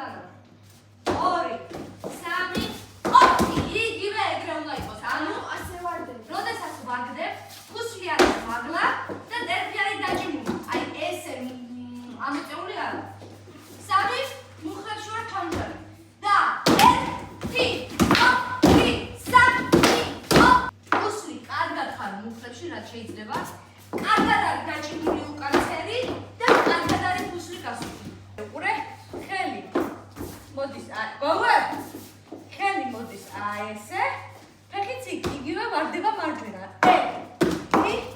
მოდანა 2 3 4 იგივე ეგრე უნდა იყოს ანუ ასე ვარდებ. როდესაც ვაგდებ ფუსლიანი მაღლა და წერტილი დაჭიმული აი ესე ამოწეული არა 3 მუხლებში ვარ ჩამჯარი და 1 2 3 ფუსლი კარგად ხარ მუხლებში რაც შეიძლება კარგად არის დაჭიმული უკან წერი და კარგად არის ფუსლი გასული უყურე ხელი მოდის გოგო ხელი მოდის აი ესე ფეხიც იგივე ვარდება მარჯვენა 1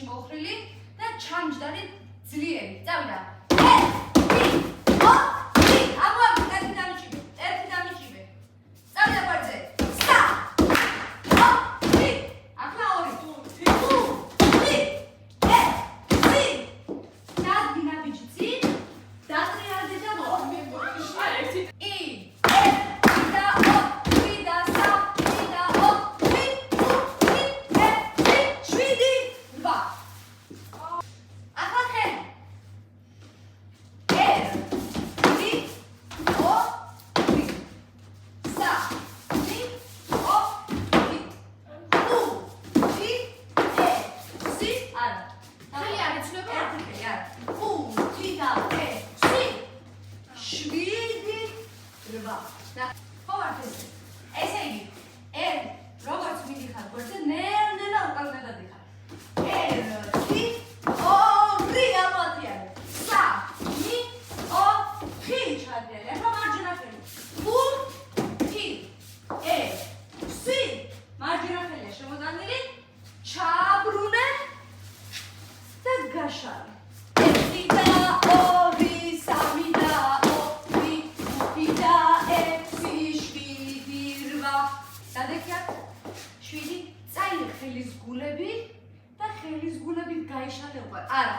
მოხრილი და ჩამჯდარი ძლიერი. წავიდა. 1 2 3 აბა ერთი დამიჭიბე. წავიდა პარზე. სა. 2 3 ახლა 2 3 დადგინა ბიჭი წინ. დატრიალდი და მოხმი. ჩაბრუნე და გაშალე. 1 და 2 3 და 4 5 და 6 7 8 დადექიათ 7 წაიღე ხელის გულები და ხელის გულებით გაიშალე უკვე. არა,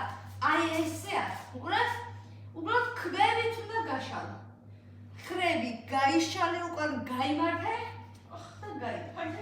აი ესე არა. უბრალოდ ქვევით უნდა გაშალო. ხრები გაიშალე უკვე გაიმართე და გაიფარდე.